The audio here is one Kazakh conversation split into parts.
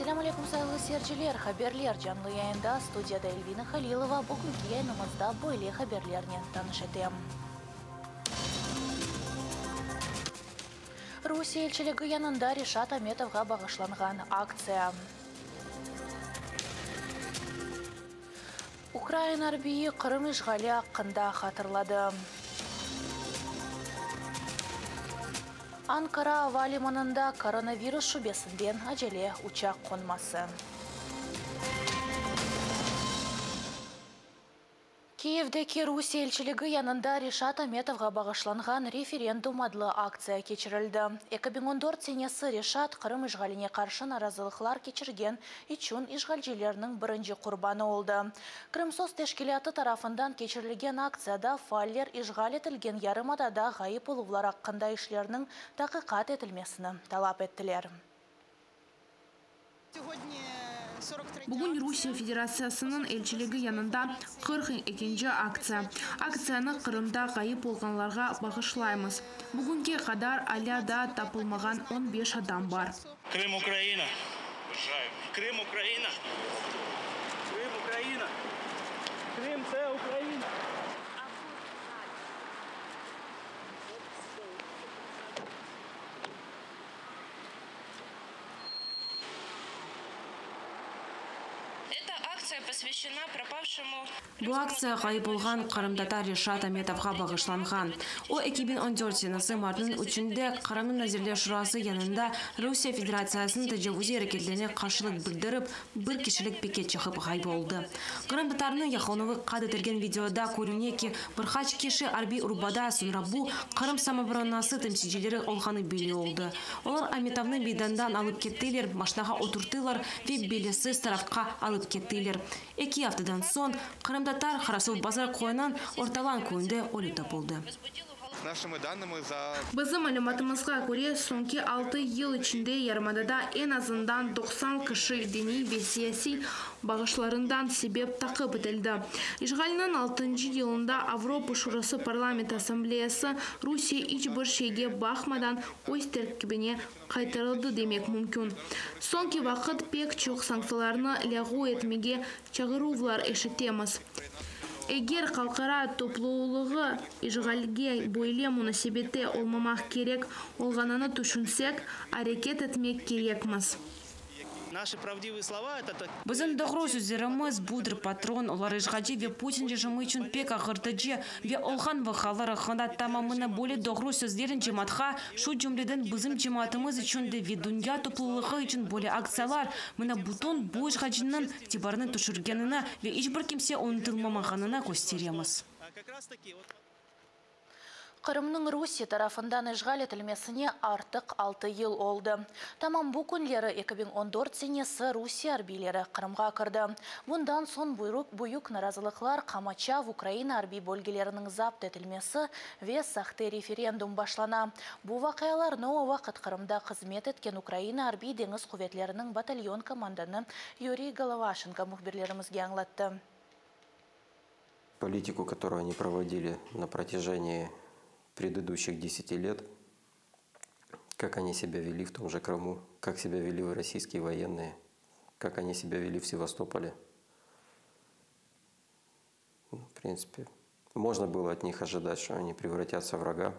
Assalamu alaikum sayılı seyirciler. Haberler canlı yayında stüdiyada Elvina Halilova. Bugünkü yayınımızda böyle haberlerle tanıştım. Rusiya elçiligi yanında Rishad Ametovga bağışlangan akция. Ukrayna harbiyi Qrim işgali hakkında hatırladı. Ankara havalimanında koronavirus şubesinden acele uçak konması. Kiyev'deki Rusiya elçiligi yanında Rishad Ametovga bağışlangan referendum adlı akция keçirildi. 2014 senesi Rishad Qrim işgaline karşı narazılıklar keçirgen üçün işgalcilerinin birinci kurbanı oldu. Krimsos teşkilatı tarafından keçirilgen akciyada failler işgal etilgen yarımadada gayip oluvlar hakkında işlerinin tahqiqat etilmesini talap ettiler. Bugün Rusya Federasyası'nın elçiligi yanında 42. akция. Akciyani Kırım'da kayıp olganlarga bağışlayımız. Bugünkü kadar alyada tapılmagan 15 adam var. Крым, Украина. Крым, Украина. Крым, Украина. Крым, це Україна. Bu aksiya kayıp olgan Kırım'da Rishad Ametovga bağışlangan. O 2014 senesi Mart'ın 3'ünde Kırım'ın Nazirler Şurası yanında Rusya Federasyası'nın tecavüzi hareketlerine karşılık bildirip bir kişilik piket çıkıp kayıp oldu. Kırım Tatarının yakınığı kaydedilgen videoda görünüyor ki birkaç kişi harbi urbada sonra bu Kırım Samobranası temsilcileri olganı belli oldu. Onlar Ametov'un meydandan alıp kettiler, maşinaga oturttular ve belirsiz tarafka alıp kettiler. 2 haftadan son Kırım Tatar Karasov Bazar koyunan ortalan köyünde ölü tapıldı. Bizim malumatımızga göre sonki 6 yıl içinde Yarımada'da en azından 90 kişi dini ve siyasi bağışlarından sebep takip edildi. İşgalinin 6. yılında Avrupa Şurası Parlament Asambleyası Rusya hiçbir şeyge bakmadan öz terkibine kaytarıldı demek mümkün. Sonki vakit pek çok sanksiyalarını lağu etmege çağıruvlar eşitemiz. Eğer kalkara topluluğu işgalge böyle münasebette olmamak gerek olganını düşünsek hareket etmek gerekmez. Bizim doğru sözlerimiz budur patron, olar işgalci ve Putin rejimi için pek ağırtıcı ve olgan vakalar hakkında tamamına böyle doğru sözlerin cemaatha şu cümleden bizim cemaatimiz için de ve dünya topluluğu için böyle aksiyalar mına bütün bu işgalcinin tibarını düşürgenine ve hiçbir kimse unutulmamağına gösteremiz. Kırım'ın Rusya tarafından işgal edilmesine artık 6 yıl oldu. Tamam bu günleri 2014 senesi Rusya harbileri Kırım'a kirdi. Bundan son büyük narazılıklar Kamachav Ukrayna harbi bölgelerinin zapt edilmesi ve sahte referendum başlana. Bu vakayalarını o vakit Kırım'da hizmet etken Ukrayna harbi deniz kuvvetlerinin batalyon komandanı Yuriy Головашенко muhbirlerimizge anlattı. Политику, которую они проводили на протяжении предыдущих 10 лет, как они себя вели в том же Крыму, как себя вели российские военные, как они себя вели в Севастополе. В принципе, можно было от них ожидать, что они превратятся в врага.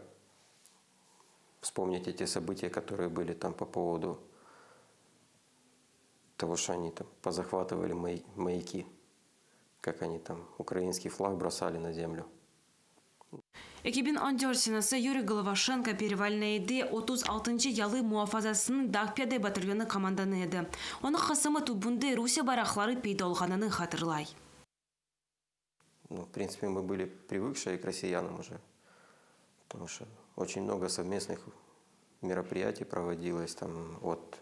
Вспомнить эти события, которые были там по поводу того, что они там позахватывали маяки, как они там украинский флаг бросали на землю. 2014 senesi Yuriy Головашенко перевальнейде 36. yalı muhafazasının Dağpiyade batalyonu komandanı edi. Onun kısmı tubunda Rusya bayrakları peyda olganını hatırlay. В принципе, мы были привыкшие к россиянам уже, потому что очень много совместных мероприятий проводилось, там, от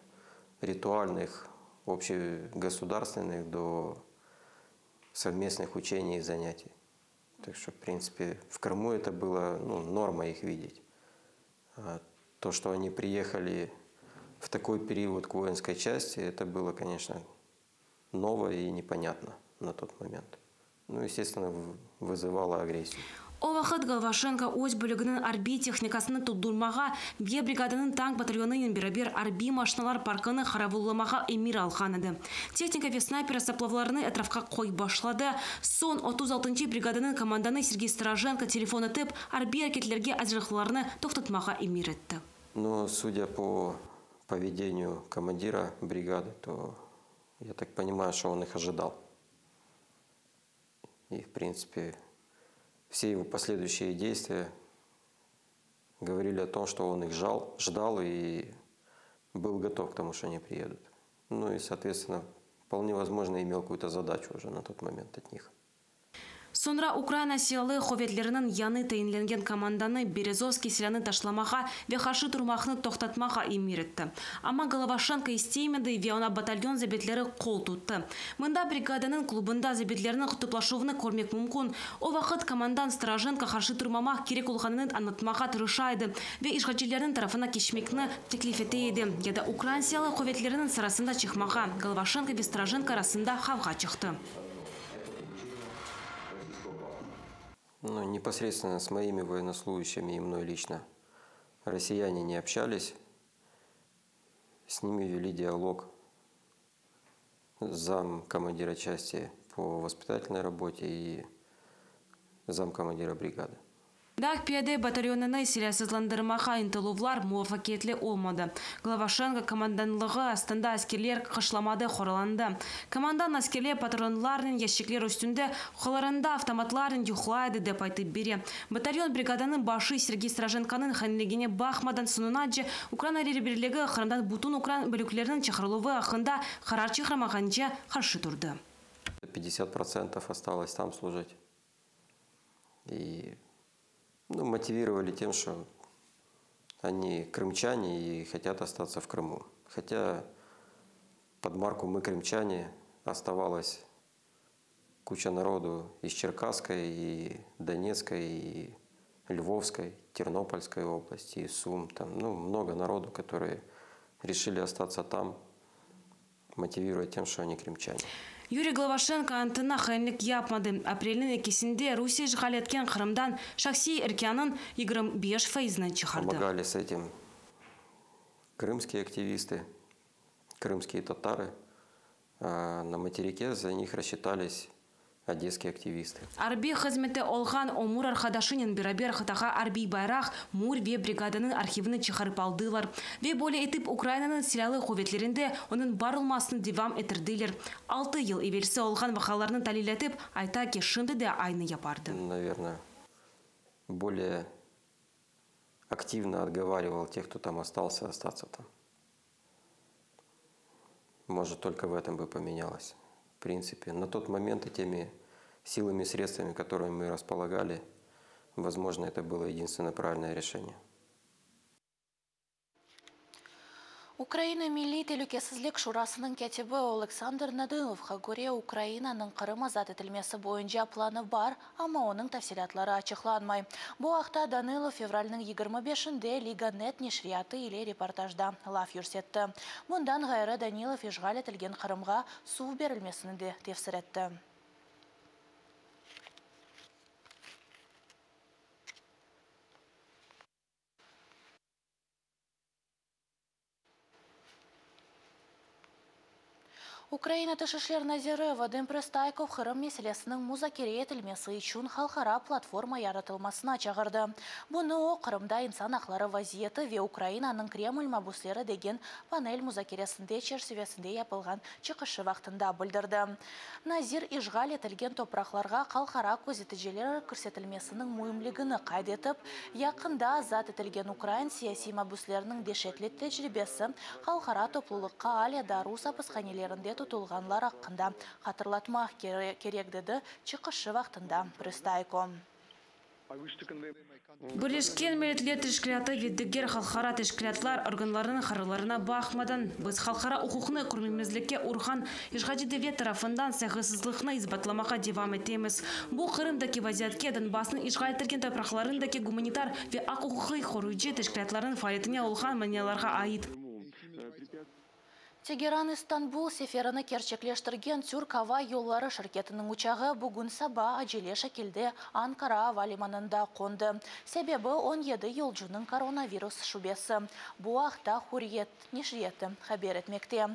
ритуальных, общегосударственных до совместных учений и занятий. Так что, в принципе, в Крыму это было норма их видеть. А то, что они приехали в такой период к воинской части, это было, конечно, ново и непонятно на тот момент. Ну, естественно, вызывало агрессию. О вақыт Головашенко өз бөлігінің арби техникасыны тұлдырмаға, бе бригаданың танк батальонының бірабер арби машиналар паркыны харавулламаға эмир алған еді. Техника ве снайпер саплавларыны әтрафқа қой башлады. Сон 36-й бригаданың команданы Сергей Стороженко телефон етіп, арби әрекетлерге әзірліқларыны тоқтатмаға эмир етті. Но судя по поведению командира бригады, то я так понимаю, что он их ожидал. И, в принципе, все его последующие действия говорили о том, что он их ждал и был готов к тому, что они приедут. Ну и, соответственно, вполне возможно, имел какую-то задачу уже на тот момент от них. Sonra Украина силалы ховетлерінің яны тейінленген команданы Березовский селяны ташламаға ве хашы тұрмақны тоқтатмаға эмир етті. Ама Головашенко истеймеді ве она батальон забетлері қол тұтты. Мында бригаданың клубында забетлерінің құтыплашуыны көрмек мүмкін. О вақыт командан Стороженко хашы тұрмамақ керек олғанының анатмаға тұрышайды ве ишғачилердің тарафына кешмекні теклиф етейді. Яда Украина силалы ховетлерінің сарасында чықмаға Головашенко ве Стороженко арасында хавға чықты. Ну, непосредственно с моими военнослужащими и мной лично россияне не общались. С ними вели диалог зам командира части по воспитательной работе и зам командира бригады. Дақ пиаде батальоныны селясызландырмаға интылувлар муафакетлі олмады. Головашенко команданлығы астында әскерлер қышламады қораланды. Командан әскерлер патронларын ящиклер үстінде қоларында автоматларын юхлайды деп айтып бере. Батальон бригаданың башы Сергей Стороженконың ханлегіне бақмадан сұнынады. Украина рерберлігі қырымдан бұтын Украин бөліклерінің чықырылуы ақында қарар чықырмағанча қаршы тұрды. 50% осталось там служить. И мотивировали тем, что они крымчане и хотят остаться в Крыму. Хотя под марку «Мы крымчане» оставалась куча народу из Черкасской, и Донецкой, и Львовской, Тернопольской области, и Сум. Там, много народу, которые решили остаться там, мотивируя тем, что они крымчане. Юрий Головашенко антына хайнлік япмады. Апрелінің екесінде Русия жығал еткен Қырымдан шақси әркянын 25 фейзінен чықарды. Помогали с этим крымские активисты, крымские татары. А на материке за них рассчитались одесские активисты. Арби хызметі олған Омур Архадашынен бірабер қытаға арби байрақ Мур ве бригаданың архивіні чықарып алдылар. Ве более етіп Украинаның силалы ховетлерінде оның барылмасын девам етірділер. 6 ел евелісі олған вақаларының талилетіп, айта ке шынды де айны япарды. Наверное, более активно отговаривал тех, кто там остался, остаться там. Может, только в этом бы поменялось. В принципе, на тот момент и теми силами и средствами, которыми мы располагали, возможно, это было единственное правильное решение. Украина Милли Телекесізлік Шурасының кәтебі Александр Надылов Хагуре Украинаның Қырым азат етілмесі бойынша планы бар, ама оның тәфсилатлары ачықланмай. Бұл ақта Данилов февральның 25-інде Лига.нет нешрияты или репортажда лаф юрсетті. Мұндан ғайры Данилов ешғал етілген Қырымға су берілмесіні де тефсіретті. Украина тышышлер назиры Вадим Пристайков Қырым меселесінің музакере етілмесі үшін халқара платформа яратылмасына чағырды. Бұны о Қырымда инсан ақлары вазиеті ве Украинаның Кремль мабуслері деген панель музакересінде черсевесінде япылған чықышы вақтында білдірді. Назир ишғал етілген топырақларға халқара көзетіжелер көрсетілмесінің мұйымлігіні қайдетіп, яқында азат етілген Украин сияси мабуслерінің дешетлі тәжірибесі халқара топлылыққа алияда рус апысқанелерінде тұтылғанлар ақында қатырлатмақ керек деді чықышы вақтында Пристайко. Бірлескен мәретлер тәшкілаты веддігер халқара тәшкілатлар органларының қарыларына бақмадан біз халқара ұқуқны көрмемізлікке ұрған ешғадидеве тарафындан сәғысызлықны избатламаға девам етеміз. Бұл Қырымдаки вазиятке Донбассның ешғал етілген топырақларындаки гуманитар ве ақ ұқуқы қоруйчы тәшкілатларын фаалетіне олған манияларға айыт. Тегеран Истанбул сеферіні керчеклештірген Түрк Ава Yolları шіркетінің учағы бүгін саба ажиле шекелде Анкара Ава лиманында қонды. Себебі 17 yolcunun коронавирус шубесі. Бұл ақта Hurriyet нешіреті хабер етмекте.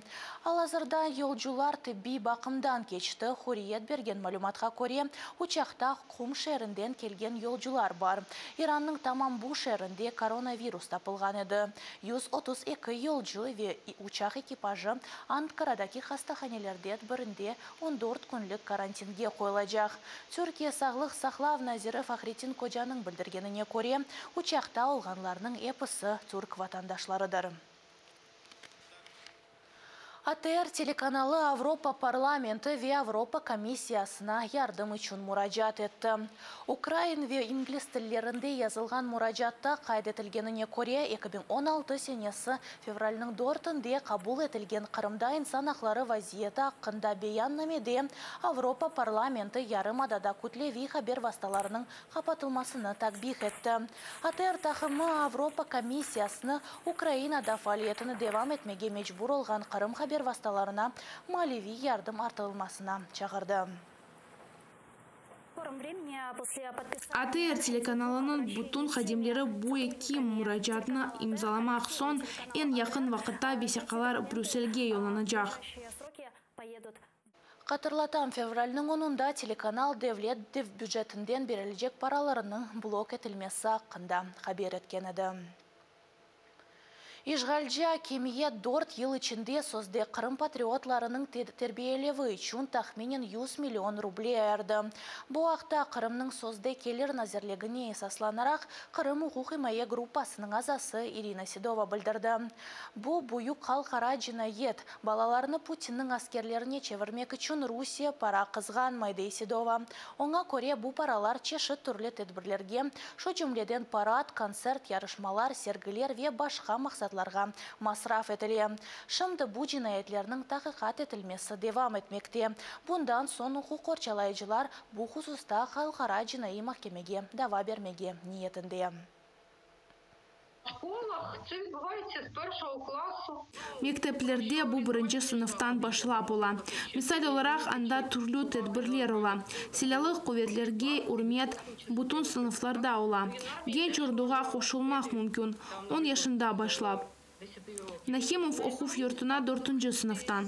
Ал азырда yolcular тибби бақымдан кечті. Hurriyet берген малюматқа көре учақта Қум шерінден келген yolcular бар. Иранның Тамамбу шерінде коронавирус тапылған еді. 132 yolcu ve учақ экипажы Анкарадаки хастаханелерде бірінде 14 күнлік карантинге қойылacak. Түркия сағлық сақлав назирі Фахритин Коджаның білдіргеніне көре, учақта олғанларының епісі түрк ватандашларыдыр. АТР телеканалы Авропа парламенті ве Авропа комиссиясына ярдым үшін мұражат етті. Украин ве инглиз тілдерінде yazылған мұражатта қайдетілгеніне көре 2016 сенесі февральның 4-інде қабыл етілген Қырымда инсан ақлары вазиеті ақында беяннамеде Авропа парламенті ярым адада күтлеви хабер васталарының қапатылмасыны такбих етті. АТР тақымы Авропа комиссиясыны Украинада фалиетіні девам етмеге мечбур олған Қырым хабер васталарына малеви ярдым артылмасына чағырды. АТР телеканалының бұтын қадемлері bu екі мұражатына имзаламақ сон en yakın вақытта весеқалар Брюссельге yollanacak. Қатырлатам февральның 10-ында телеканал девлет бюджетінден берілжек параларының блок етілмесі ақында хабер еткен еді. Ишғалжа кемие 4 ел ішінде созде Қырым патриотларының тербиелеві үшін тахминен 100 миллион рублей әрді. Бұл ақта Қырымның созде келер назерлегіне есасланарақ Қырым ұқуқ имайы группасының азасы Ирина Седова білдірді. Бұл бұйық қалқара жинайет. Балаларыны Путиннің аскерлеріне чевермек үшін Русия пара қызған Майдей Седова. Оңа көре бұл паралар чеші түрлі тедбірлерге, шо жүмледен парад, концерт, ярышмалар, сергілер ве башқа мақсатларға масраф етіле. Шымды бұл жинайетлерінің тақиқат етілмесі девам етмекте. Бұндан сон ұқу қорчалайжылар бұл құсыста қалқара жинайы махкемеге дава бермеге ниетінде. Мектеплерде бұл бірінші сыныфтан башылап ола. Мисал оларақ анда түрлі тедбірлер ола. Селялық көветлерге үрмет бұтын сыныфларда ола. Генч ордуға қошылмақ мүмкін. 10 yaşında башлап. Нахимов оқуф йортуна 4-cı sınıftan.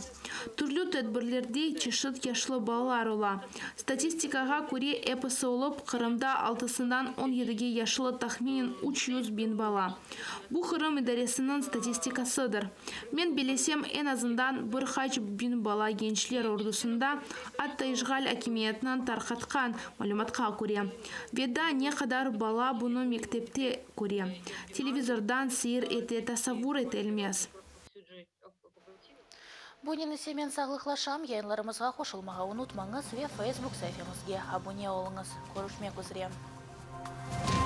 Түрлі тедбірлерде чешіт яшлы балалар ола. Статистикаға көре эпысы олып, Қырымда 6-сынан 17-ге яшылы тахминен 300 bin бала. Бұл Қырым идаресінің статистикасыдыр. Мен белесем en azından 1000 бала gençler ordusunda атта işgal акимиятынан тарқатқан малюматқа көре. Веда не қадар бала бұны мектепте көре. Телевизордан сиыр ете тасавур етелмес. Бұнені семен сағлықлашам, яйынларымызға қошылмаға ұнытмаңыз ве Facebook сәйфемізге абуне олыңыз. Көрішмек үзірем.